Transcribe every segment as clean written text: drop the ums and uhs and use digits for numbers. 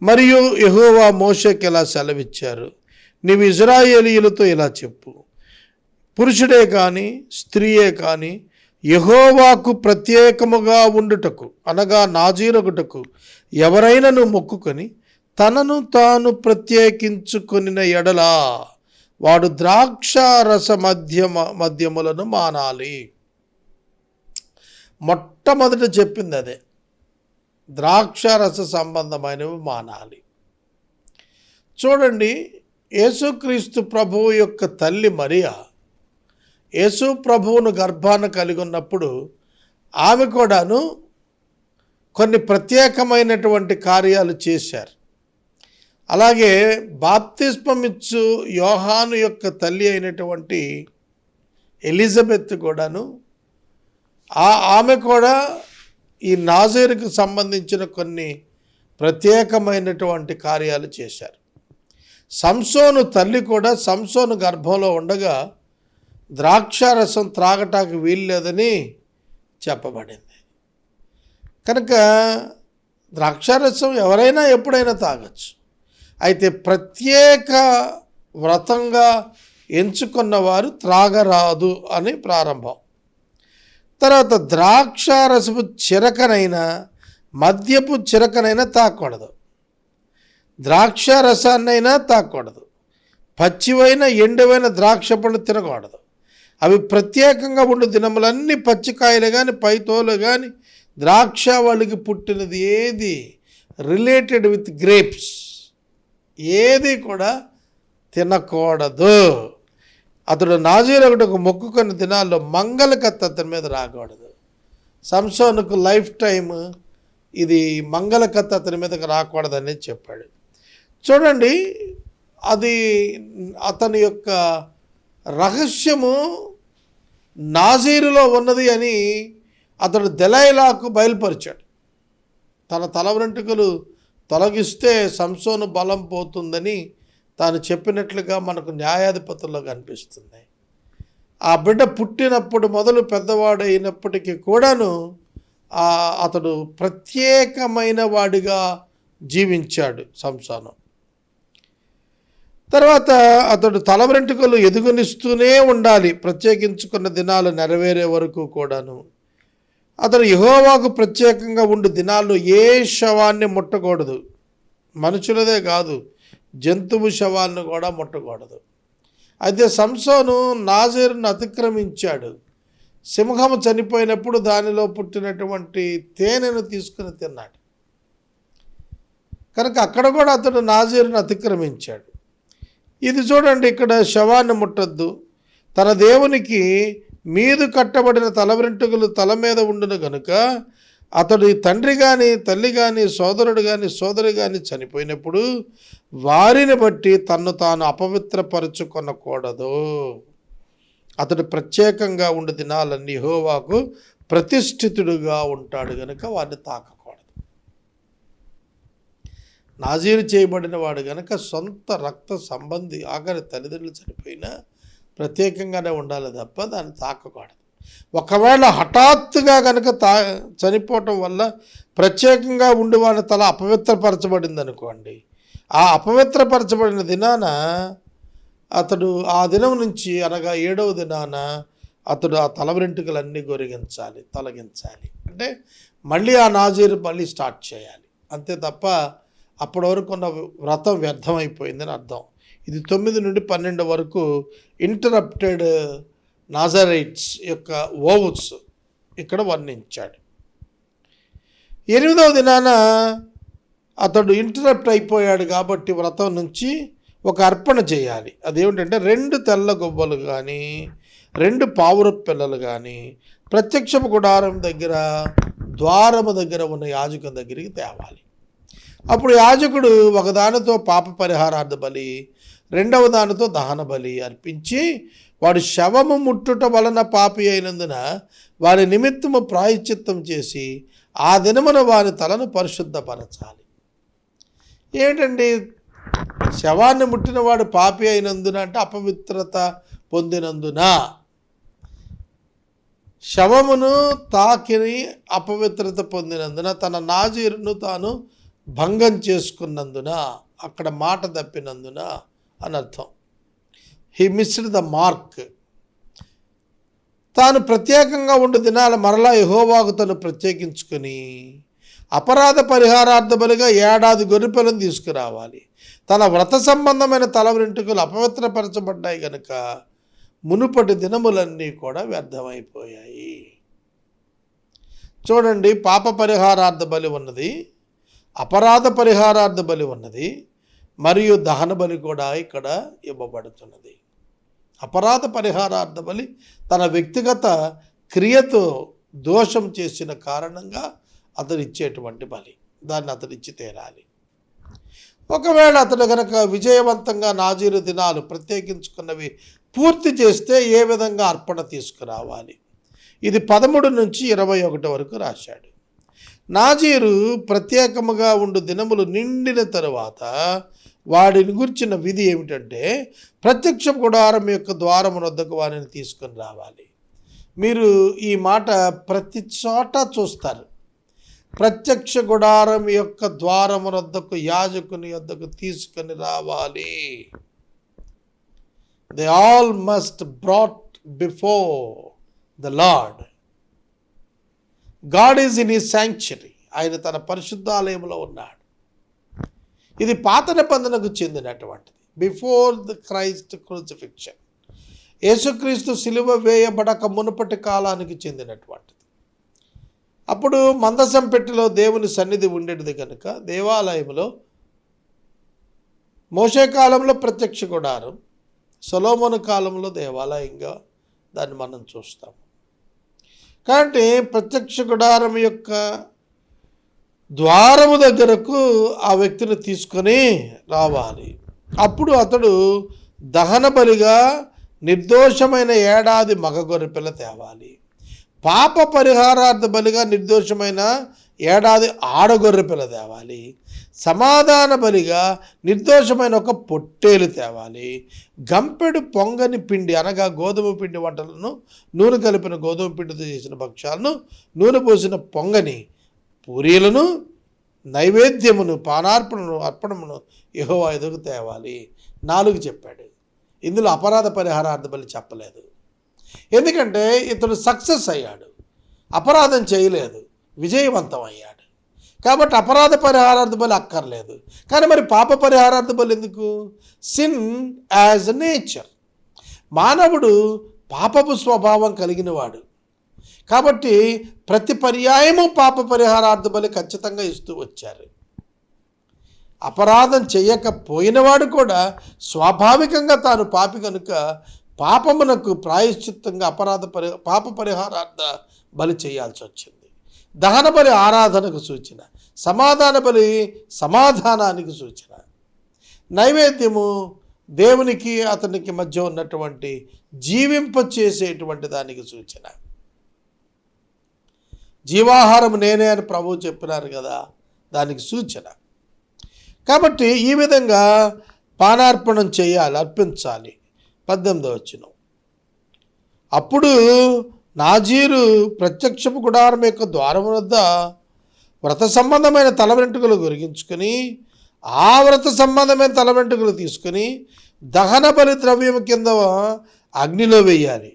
మరియు యెహోవా మోషేకి ఇలా సెలవిచ్చారు, నీవు ఇశ్రాయేలీయులతో ఇలా చెప్పు, పురుషుడే కానీ స్త్రీయే కానీ యెహోవాకు ప్రత్యేకముగా ఉండుటకు అనగా నాజీరొకటకు ఎవరైనాను మొక్కుకొని తనను తాను ప్రత్యేకించుకొనిన ఎడలా వాడు ద్రాక్షారస మద్యములను మానాలి. మొట్టమొదట చెప్పింది అదే, ద్రాక్షారస సంబంధమైనవి మానాలి. చూడండి, యేసుక్రీస్తు ప్రభువు యొక్క తల్లి మరియా యేసు ప్రభువును గర్భాన్ని కలిగి ఉన్నప్పుడు ఆమె కూడాను కొన్ని ప్రత్యేకమైనటువంటి కార్యాలు చేశారు. అలాగే బాప్తిస్మమిచ్చు యోహాను యొక్క తల్లి అయినటువంటి ఎలిజబెత్ కూడాను ఆమె కూడా ఈ నాజీరుకు సంబంధించిన కొన్ని ప్రత్యేకమైనటువంటి కార్యాలు చేశారు. సంసోను తల్లి కూడా సంసోను గర్భంలో ఉండగా ద్రాక్షారసం త్రాగటానికి వీల్లేదని చెప్పబడింది. కనుక ద్రాక్షారసం ఎవరైనా ఎప్పుడైనా తాగొచ్చు. అయితే ప్రత్యేక వ్రతంగా ఎంచుకున్నవారు త్రాగరాదు అని ప్రారంభం. తర్వాత ద్రాక్షారసపు చిరకనైనా మద్యపు చిరకనైనా తాగకూడదు, ద్రాక్షారసాన్నైనా తాగకూడదు, పచ్చివైన ఎండువైన ద్రాక్ష పళ్ళు తినకూడదు. అవి ప్రత్యేకంగా ఉండు దినములన్నీ పచ్చికాయలు కానీ పైతోలు కానీ ద్రాక్ష వాళ్ళకి పుట్టినది ఏది రిలేటెడ్ విత్ గ్రేప్స్ ఏది కూడా తినకూడదు. అతడు నాజీరొకటకు మొక్కుకొని దినాల్లో మంగళకత్తి అతని మీద రాకూడదు. సంసోనుకు లైఫ్ టైం ఇది మంగళకత్తి అతని మీదకి రాకూడదని చెప్పాడు. చూడండి, అది అతని యొక్క రహస్యము నాజీరులో ఉన్నది అని అతడు దెలైలాకు బయలుపరిచాడు. తన తల వెంట్రుకలు తొలగిస్తే సంసోను బలం పోతుందని తాను చెప్పినట్లుగా మనకు న్యాయాధిపతుల్లో కనిపిస్తుంది. ఆ బిడ్డ పుట్టినప్పుడు మొదలు పెద్దవాడు అయినప్పటికీ కూడాను అతడు ప్రత్యేకమైన వాడిగా జీవించాడు సంసోను. తర్వాత అతడు తల వెంట్రుకలు ఎదుగునిస్తూనే ఉండాలి ప్రత్యేకించుకున్న దినాలు నెరవేరే వరకు కూడాను. అతడు యెహోవాకు ప్రత్యేకంగా ఉండి దినాల్లో ఏ శవాన్ని ముట్టకూడదు, మనుషులదే కాదు జంతువు శవాలను కూడా ముట్టకూడదు. అయితే సంసోను నాజీరును అతిక్రమించాడు. సింహము చనిపోయినప్పుడు దానిలో పుట్టినటువంటి తేనెను తీసుకుని తిన్నాడు. కనుక అక్కడ కూడా అతడు నాజీరును అతిక్రమించాడు. ఇది చూడండి, ఇక్కడ శవాన్ని ముట్టద్దు, తన దేవునికి మీదు కట్టబడిన తల వెంట్రుకలు తల మీద ఉండును గనుక అతడు తండ్రి కానీ తల్లి కానీ సోదరుడు కానీ సోదరి కానీ చనిపోయినప్పుడు వారిని బట్టి తన్ను తాను అపవిత్రపరచుకొనకూడదు. అతడు ప్రత్యేకంగా ఉండి దినాలన్నీ యెహోవాకు ప్రతిష్ఠితుడుగా ఉంటాడు కనుక వారిని తాకకూడదు. నాజీరు చేయబడిన వాడు కనుక సొంత రక్త సంబంధి ఆఖరి తల్లిదండ్రులు చనిపోయినా ప్రత్యేకంగానే ఉండాలి తప్ప దాన్ని తాకకూడదు. ఒకవేళ హఠాత్తుగా కనుక చనిపోవటం వల్ల ప్రత్యేకంగా ఉండి వాడి తల అపవిత్రపరచబడింది అనుకోండి, ఆ అపవిత్రపరచబడిన దినాన అతడు ఆ దినం నుంచి అనగా 7వ దినాన అతడు ఆ తల వెంట్రుకలన్నీ తొలగించాలి. అంటే మళ్ళీ ఆ నాజీరు మళ్ళీ స్టార్ట్ చేయాలి. అంతే తప్ప అప్పటి వరకు ఉన్న వ్రతం వ్యర్థమైపోయిందని అర్థం. ఇది 9 నుండి 12 వరకు ఇంటరప్టెడ్ నాజరైట్స్ యొక్క ఓవ్స్ ఇక్కడ వర్ణించాడు. 8వ దినాన అతడు ఇంటరప్ట్ అయిపోయాడు కాబట్టి వ్రతం నుంచి ఒక అర్పణ చేయాలి. అదేమిటంటే 2 తెల్ల గువ్వలు కానీ 2 పావురపు పిల్లలు కానీ ప్రత్యక్షపు గుడారం దగ్గర ద్వారము దగ్గర ఉన్న యాజకుని దగ్గరికి తేవాలి. అప్పుడు యాజకుడు ఒకదానితో పాప పరిహారార్థ బలి, 2వ దానితో దహన బలి అర్పించి వాడు శవము ముట్టుట వలన పాపి అయినందున వారి నిమిత్తము ప్రాయశ్చిత్తం చేసి ఆ దినమున వారి తలను పరిశుద్ధపరచాలి. ఏంటండి, శవాన్ని ముట్టినవాడు పాపి అయినందున అంటే అపవిత్రత పొందినందున, శవమును తాకిని అపవిత్రత పొందినందున తన నాజీరును తాను భంగం చేసుకున్నందున, అక్కడ మాట తప్పినందున అని అర్థం. He missed the mark. తాను ప్రత్యేకంగా ఉండు దినాల మరలా యెహోవాకు తను ప్రత్యేకించుకొని అపరాధ పరిహారార్థ బలిగా 1 ఏడాది గొర్రెపిల్లను తీసుకురావాలి. తన వ్రత సంబంధమైన తల వెంట్రుకలు అపవిత్రపరచబడ్డాయి కనుక మునుపటి దినములన్నీ కూడా వ్యర్థమైపోయాయి. చూడండి, పాప పరిహారార్థ బలి ఉన్నది, అపరాధ పరిహారార్థ బలి ఉన్నది, మరియు దహన బలి కూడా ఇక్కడ ఇవ్వబడుతున్నది. అపరాధ పరిహారార్థ బలి తన వ్యక్తిగత క్రియతో దోషం చేసిన కారణంగా అతడు ఇచ్చేటువంటి బలి, దాన్ని అతడు ఇచ్చి తీరాలి. ఒకవేళ అతడు కనుక విజయవంతంగా నాజీరు దినాలు ప్రత్యేకించుకున్నవి పూర్తి చేస్తే ఏ విధంగా అర్పణ తీసుకురావాలి, ఇది 13 నుంచి 21 వరకు రాశాడు. నాజీరు ప్రత్యేకముగా ఉండు దినములు నిండిన తరువాత వాడిని గురించిన విధి ఏమిటంటే, ప్రత్యక్ష గుడారం యొక్క ద్వారం వద్దకు వారిని తీసుకొని రావాలి. మీరు ఈ మాట ప్రతి చోట చూస్తారు. ప్రత్యక్ష గుడారం యొక్క ద్వారం వద్దకు యాజకుని వద్దకు తీసుకొని రావాలి. They all must brought before the lord. God is in his sanctuary. ఆయన తన పరిశుద్ధాలయంలో ఉన్నాడు. ఇది పాత నిబంధనకు చెందినటువంటిది. బిఫోర్ ద క్రైస్ట్ క్రూసిఫిక్షన్, యేసుక్రీస్తు సిలువ వేయబడక మునుపటి కాలానికి చెందినటువంటిది. అప్పుడు మందసం పెట్టెలో దేవుని సన్నిధి ఉండేది కనుక దేవాలయంలో మోషే కాలంలో ప్రత్యక్ష గుడారం, సొలొమోను కాలంలో దేవాలయంగా దాన్ని మనం చూస్తాం. కాబట్టి ప్రత్యక్ష గుడారం యొక్క ద్వారము దగ్గరకు ఆ వ్యక్తిని తీసుకొని రావాలి. అప్పుడు అతడు దహన బలిగా నిర్దోషమైన 1 ఏడాది మగ గొర్రెపిల్ల తేవాలి. పాప పరిహారార్థ బలిగా నిర్దోషమైన 1 ఏడాది ఆడగొర్రెపిల్ల తేవాలి. సమాధాన బలిగా నిర్దోషమైన ఒక పొట్టేలు తేవాలి. గంపెడు పొంగని పిండి అనగా గోధుమ పిండి వంటలను, నూనె కలిపిన గోధుమ పిండితో చేసిన భక్ష్యాలను, నూనె పోసిన పొంగని పూరీలను, నైవేద్యమును, పానార్పణను, అర్పణమును యెహోవా ఎదుగు తేవాలి. 4 చెప్పాడు. ఇందులో అపరాధ పరిహారార్థ బలి చెప్పలేదు. ఎందుకంటే ఇతడు సక్సెస్ అయ్యాడు, అపరాధం చేయలేదు, విజయవంతం అయ్యాడు. కాబట్టి అపరాధ పరిహారార్థ బలి అక్కర్లేదు. కానీ మరి పాప పరిహారార్థ బలి ఎందుకు? Sin as a nature. మానవుడు పాపపు స్వభావం కలిగినవాడు. కాబట్టి ప్రతి పర్యాయము పాప పరిహారార్థ బలి ఖచ్చితంగా ఇస్తూ వచ్చారు. అపరాధం చేయకపోయినవాడు కూడా స్వాభావికంగా తాను పాపి కనుక పాపమునకు ప్రాయశ్చిత్తంగా పాప పరిహారార్థ బలి చేయాల్సి వచ్చింది. దహన బలి ఆరాధనకు సూచన, సమాధాన బలి సమాధానానికి సూచన, నైవేద్యము దేవునికి అతనికి మధ్య ఉన్నటువంటి జీవింపచేసేటువంటి దానికి సూచన. జీవాహారం నేనే అని ప్రభువు చెప్పినారు కదా, దానికి సూచన. కాబట్టి ఈ విధంగా పానార్పణం చేయాలి, అర్పించాలి. 18వ వచనం, అప్పుడు నాజీరు ప్రత్యక్షపు గుడారం యొక్క ద్వారం వద్ద వ్రత సంబంధమైన తల వెంట్రుకలు గొరిగించుకొని ఆ వ్రత సంబంధమైన తల వెంట్రుకలు తీసుకొని దహన బలి ద్రవ్యం కింద అగ్నిలో వేయాలి.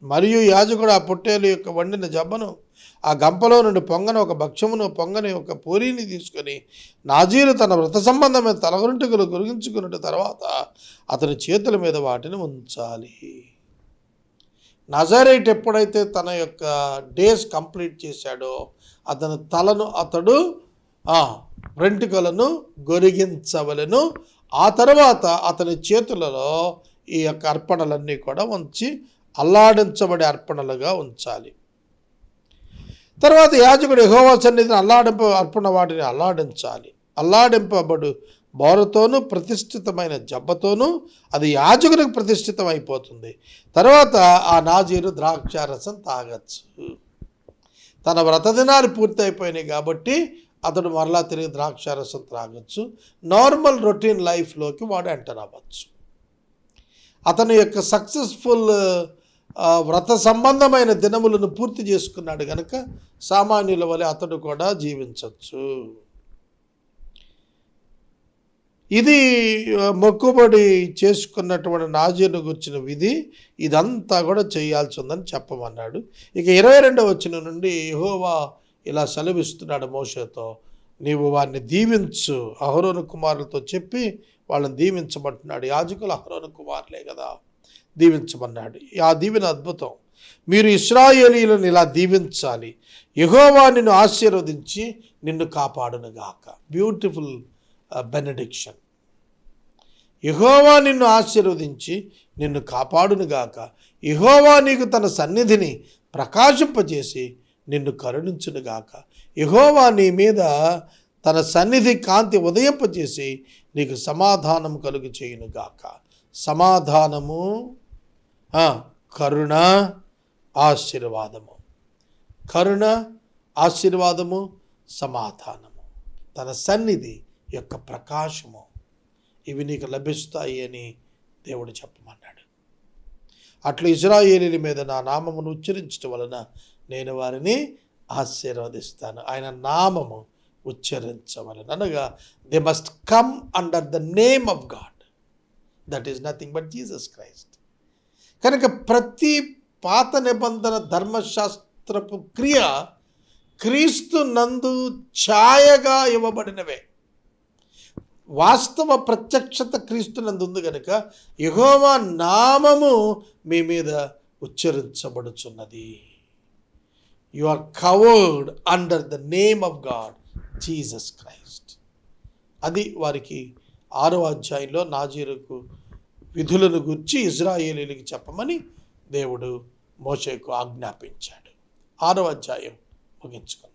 మరియు యాజకుడు ఆ పొట్టేలు యొక్క వండిన జబ్బను, ఆ గంపలో నుండి పొంగని ఒక భక్ష్యమును, పొంగని ఒక పూరీని తీసుకొని నాజీరు తన వ్రత సంబంధమైన తల వెంట్రుకలు గొరిగించుకున్న తర్వాత అతని చేతుల మీద వాటిని ఉంచాలి. నజరేట్ ఎప్పుడైతే తన యొక్క డేస్ కంప్లీట్ చేశాడో అతని తలను అతడు వెంట్రుకలను గొరిగించవలెను. ఆ తర్వాత అతని చేతులలో ఈ యొక్క అర్పణలన్నీ కూడా ఉంచి అల్లాడించబడే అర్పణలుగా ఉంచాలి. తర్వాత యాజకుడు యెహోవా సన్నిధిని అర్పణ వాటిని అల్లాడించాలి. అల్లాడింపబడు బోరతోనూ ప్రతిష్ఠితమైన జబ్బతోనూ అది యాజకునికి ప్రతిష్ఠితం అయిపోతుంది. తర్వాత ఆ నాజీరు ద్రాక్షారసం తాగచ్చు. తన వ్రత దినాలు పూర్తి అయిపోయినాయి కాబట్టి అతడు మరలా తిరిగి ద్రాక్షారసం త్రాగచ్చు. నార్మల్ రొటీన్ లైఫ్లోకి వాడు ఎంటర్ అవ్వచ్చు. అతని యొక్క సక్సెస్ఫుల్ వ్రత సంబంధమైన దినములను పూర్తి చేసుకున్నాడు కనుక సామాన్యుల వలె అతడు కూడా జీవించవచ్చు. ఇది మొక్కుబడి చేసుకున్నటువంటి నాజీరును గుర్చిన విధి ఇదంతా కూడా చేయాల్సి ఉందని చెప్పమన్నాడు. ఇక 22వ వచనం నుండి యెహోవా ఇలా సెలవిస్తున్నాడు మోషేతో, నీవు వారిని దీవించు, అహరోను కుమారులతో చెప్పి వాళ్ళని దీవించమంటున్నాడు. యాజకులు అహరోను కుమారులే కదా, దీవించమన్నాడు. ఆ దీవెన అద్భుతం. మీరు ఇశ్రాయేలీయులను ఇలా దీవించాలి, యెహోవా నిన్ను ఆశీర్వదించి నిన్ను కాపాడునుగాక. Beautiful benediction. యెహోవా నిన్ను ఆశీర్వదించి నిన్ను కాపాడునుగాక, యెహోవా నీకు తన సన్నిధిని ప్రకాశింపజేసి నిన్ను కరుణించునుగాక, యెహోవా నీ మీద తన సన్నిధి కాంతి ఉదయింపజేసి నీకు సమాధానం కలుగు చేయునుగాక. సమాధానము, కరుణ, ఆశీర్వాదము. కరుణ, ఆశీర్వాదము, సమాధానము, తన సన్నిధి యొక్క ప్రకాశము, ఇవి నీకు లభిస్తాయి అని దేవుడు చెప్పమన్నాడు. అట్లు ఇశ్రాయేలీయుల మీద నా నామమును ఉచ్చరించడం వలన నేను వారిని ఆశీర్వదిస్తాను. ఆయన నామము ఉచ్చరించవలన, అనగా they must come under the name of God, that is nothing but Jesus Christ. కనుక ప్రతి పాత నిబంధన ధర్మశాస్త్రపు క్రియ క్రీస్తు నందు ఛాయగా ఇవ్వబడినవే. వాస్తవ ప్రత్యక్షత క్రీస్తు నందు ఉంది కనుక యెహోవా నామము మీ మీద ఉచ్చరించబడుచున్నది. You are covered under the name of God Jesus Christ. అది వారికి 6వ అధ్యాయంలో నాజీరుకు విధులను గురించి ఇశ్రాయేలీయులకు చెప్పమని దేవుడు మోషేకు ఆజ్ఞాపించాడు. 6వ అధ్యాయం ముగించుకున్నాం.